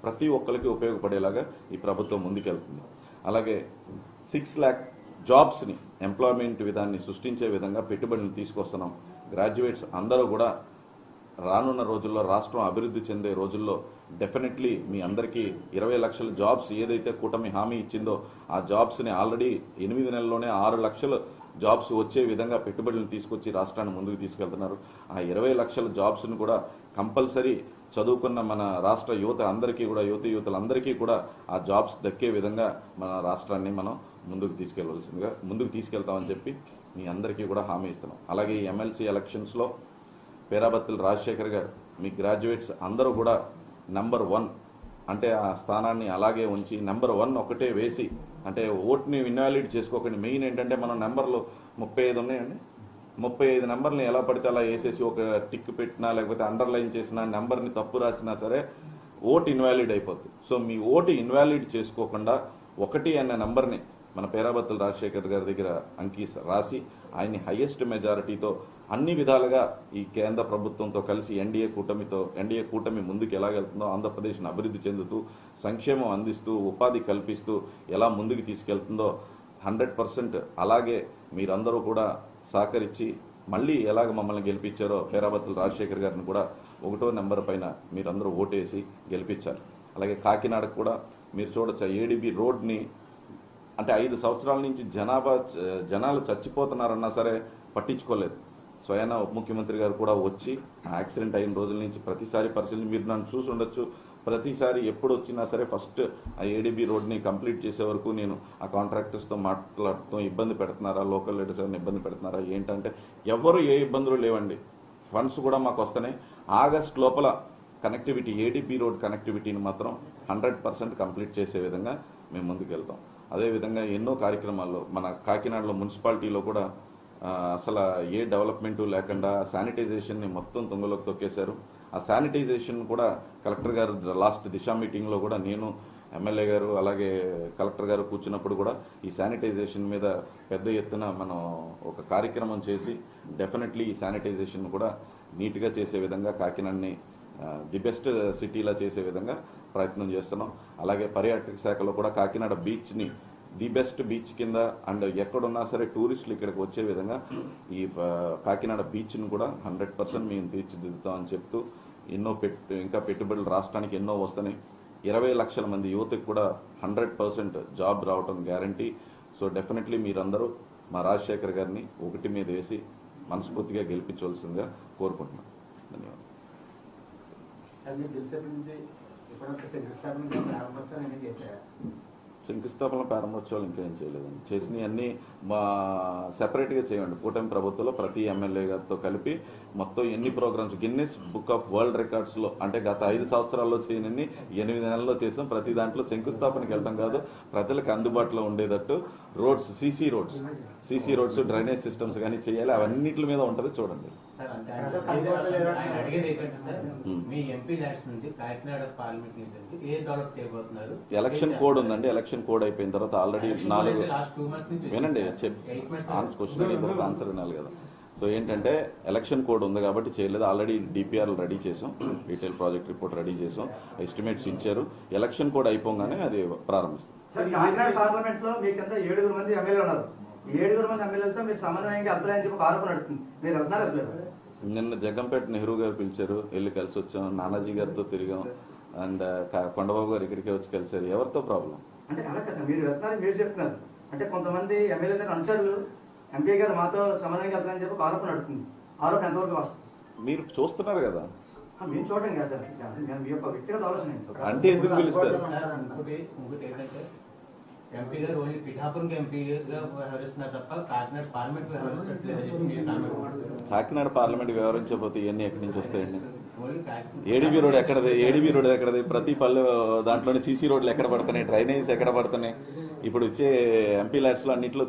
ప్రతి ఒక్కరికి ఉపయోగపడేలాగా ఈ ప్రభుత్వం ముందుకెళ్తుంది. అలాగే 6 lakh జాబ్స్ని ఎంప్లాయ్మెంట్ విధాన్ని సృష్టించే విధంగా పెట్టుబడులు తీసుకొస్తున్నాం. గ్రాడ్యుయేట్స్ అందరూ కూడా రానున్న రోజుల్లో రాష్ట్రం అభివృద్ధి చెందే రోజుల్లో డెఫినెట్లీ మీ అందరికీ 20 లక్షల జాబ్స్ ఏదైతే కూటమి హామీ ఇచ్చిందో ఆ జాబ్స్ని ఆల్రెడీ 8 నెలల్లోనే 6 లక్షల జాబ్స్ వచ్చే విధంగా పెట్టుబడులను తీసుకొచ్చి రాష్ట్రాన్ని ముందుకు తీసుకెళ్తున్నారు. ఆ 20 లక్షల జాబ్స్ని కూడా కంపల్సరీ చదువుకున్న మన రాష్ట్ర యువత అందరికీ కూడా యువతలందరికీ కూడా ఆ జాబ్స్ దక్కే విధంగా మన రాష్ట్రాన్ని మనం ముందుకు తీసుకెళ్తామని చెప్పి మీ అందరికీ కూడా హామీ ఇస్తున్నాం. అలాగే ఈ ఎమ్మెల్సీ ఎలక్షన్స్లో పేరాబత్తుల రాజశేఖర్ గారు మీ గ్రాడ్యుయేట్స్ అందరూ కూడా నెంబర్ 1 అంటే ఆ స్థానాన్ని అలాగే ఉంచి నెంబర్ 1 ఒకటే వేసి అంటే ఓట్ని ఇన్వాలిడ్ చేసుకోకండి. మెయిన్ ఏంటంటే మనం నెంబర్లు 35 ఉన్నాయండి. 35 నెంబర్ని ఎలా పడితే అలా వేసేసి ఒక టిక్ పెట్టినా లేకపోతే అండర్లైన్ చేసినా నెంబర్ని తప్పు రాసినా సరే ఓటు ఇన్వాలిడ్ అయిపోతుంది. సో మీ ఓటు ఇన్వాలిడ్ చేసుకోకుండా 1 అనే నెంబర్ని మన పేరాబత్తుల రాజశేఖర్ గారి దగ్గర రాసి ఆయన్ని హైయెస్ట్ మెజారిటీతో అన్ని విధాలుగా ఈ కేంద్ర ప్రభుత్వంతో కలిసి ఎన్డీఏ కూటమి ముందుకు ఎలాగెళ్తుందో ఆంధ్రప్రదేశ్ను అభివృద్ధి చెందుతూ సంక్షేమం అందిస్తూ ఉపాధి కల్పిస్తూ ఎలా ముందుకు తీసుకెళ్తుందో 100% అలాగే మీరందరూ కూడా సహకరించి మళ్ళీ ఎలాగ మమ్మల్ని గెలిపించారో పేరాబత్తుల రాజశేఖర్ గారిని కూడా 1వ నెంబర్ పైన మీరందరూ ఓటేసి గెలిపించారు. అలాగే కాకినాడకు కూడా మీరు చూడొచ్చు ఏడీబీ రోడ్ని అంటే 5 సంవత్సరాల నుంచి జనాలు చచ్చిపోతున్నారన్నా సరే పట్టించుకోలేదు. స్వయాన ఉప ముఖ్యమంత్రి గారు కూడా వచ్చి యాక్సిడెంట్ అయిన రోజుల నుంచి ప్రతిసారి పరిశీలన మీరు నన్ను చూసి ఉండొచ్చు. ప్రతిసారి ఎప్పుడు వచ్చినా సరే ఫస్ట్ ఆ ఏడీబీ రోడ్ని కంప్లీట్ చేసే వరకు నేను ఆ కాంట్రాక్టర్స్తో మాట్లాడుతూ ఇబ్బంది పెడుతున్నారా, లోకల్ లీడర్స్ ఏమైనా ఇబ్బంది పెడుతున్నారా ఏంటంటే ఎవరు ఏ ఇబ్బందులు లేవండి. ఫండ్స్ కూడా మాకు వస్తున్నాయి. ఆగస్ట్ లోపల కనెక్టివిటీ ఏడీబీ రోడ్ కనెక్టివిటీని మాత్రం 100% కంప్లీట్ చేసే విధంగా మేము ముందుకు వెళ్తాం. అదేవిధంగా ఎన్నో కార్యక్రమాల్లో మన కాకినాడలో మున్సిపాలిటీలో కూడా అసలు ఏ డెవలప్మెంటు లేకుండా శానిటైజేషన్ని మొత్తం తుంగలోకి తొక్కేశారు. ఆ శానిటైజేషన్ కూడా కలెక్టర్ గారు లాస్ట్ దిశా మీటింగ్లో కూడా నేను ఎమ్మెల్యే గారు అలాగే కలెక్టర్ గారు కూర్చున్నప్పుడు కూడా ఈ శానిటైజేషన్ మీద పెద్ద ఎత్తున మనం ఒక కార్యక్రమం చేసి డెఫినెట్లీ ఈ శానిటైజేషన్ కూడా నీట్గా చేసే విధంగా కాకినాడని ది బెస్ట్ సిటీలా చేసే విధంగా ప్రయత్నం చేస్తున్నాం. అలాగే పర్యాటక శాఖలో కూడా కాకినాడ బీచ్ని ది బెస్ట్ బీచ్ కింద అండ్ ఎక్కడున్నా సరే టూరిస్టులు ఇక్కడికి వచ్చే విధంగా ఈ కాకినాడ బీచ్ను కూడా 100% మేము తీర్చిదిద్దుతామని చెప్తూ ఇంకా పెట్టుబడులు రాష్ట్రానికి ఎన్నో వస్తున్నాయి. 20 లక్షల మంది యువతకు కూడా 100% జాబ్ రావటం గ్యారంటీ. సో డెఫినెట్లీ మీరందరూ మా రాజశేఖర్ గారిని 1 మీద వేసి మనస్ఫూర్తిగా గెలిపించవలసిందిగా కోరుకుంటున్నాను. ధన్యవాదాలు. శంకుస్థాపన ప్రారంభోత్సవాలు ఇంకేం చేయలేదండి. చేసినవి అన్నీ మా సెపరేట్గా చేయండి. కూటమి ప్రభుత్వంలో ప్రతి ఎమ్మెల్యే గారితో కలిపి మొత్తం ఎన్ని programmes Guinness Book of World రికార్డ్స్లో అంటే గత 5 సంవత్సరాల్లో చేయనన్ని 8 నెలల్లో చేసాం. ప్రతి దాంట్లో శంకుస్థాపనకి వెళ్ళడం కాదు, ప్రజలకు అందుబాటులో ఉండేటట్టు roads CC roads drainage systems కానీ చేయాలి. అవన్నిటి మీద ఉంటుంది చూడండి. ఎలక్షన్ కోడ్ ఉందండి. ఎలక్షన్ కోడ్ అయిపోయిన తర్వాత ఆల్రెడీ 4 వినండి క్వశ్చన్ అడిగిన తర్వాత ఆన్సర్ వినాలి కదా. సో ఏంటంటే ఎలక్షన్ కోడ్ ఉంది కాబట్టి చేయలేదు. ఆల్రెడీ డిపిఆర్లు రెడీ చేసాం, డీటెయిల్ ప్రాజెక్ట్ రిపోర్ట్ రెడీ చేసాం, ఎస్టిమేట్స్ ఇచ్చారు. ఎలక్షన్ కోడ్ అయిపోగానే అది ప్రారంభిస్తాం. నిన్న జగ్గంపేట నెహ్రూ గారు పిలిచారు, వెళ్ళి కలిసి వచ్చాం. నానాజీ గారితో తిరిగాం అండ్ కొండబాబు గారు ఇక్కడికే వచ్చి కలిసారు. ఎవరితో ప్రాబ్లం అంటే మీరు వెళ్తారని మీరు చెప్తున్నారు. అంటే కొంతమంది ఎమ్మెల్యేలు అనుచరులు ఎంపీ గారు మాతో సమన్వయం వెళ్తారని చెప్పి ఆరోపణ నడుస్తుంది. ఆరోపణ ఎంతవరకు వస్తుంది మీరు చూస్తున్నారు కదా. మేము చూడటం కాదు సార్, మీ యొక్క వ్యక్తిగత ఆలోచన. అంటే ఎందుకు పిలుస్తారు? ఎంపీ గారు ఓన్లీ పిఠాపురం ఎంపీగా వ్యవహరిస్తున్నారు తప్ప కాకినాడ పార్లమెంట్ వ్యవహరించట్లేదు. కాకినాడ పార్లమెంట్ వ్యవహరించకపోతే ఇవన్నీ ఎక్కడి నుంచి వస్తాయండి? ఏడీబీ రోడ్ ఎక్కడది? ప్రతి పల్లె దాంట్లోనే సీసీ రోడ్లు ఎక్కడ పడుతున్నాయి, డ్రైనేజ్ ఎక్కడ పడుతున్నాయి? ఇప్పుడు వచ్చే ఎంపీ ల్యాడ్స్లో అన్నింటిలో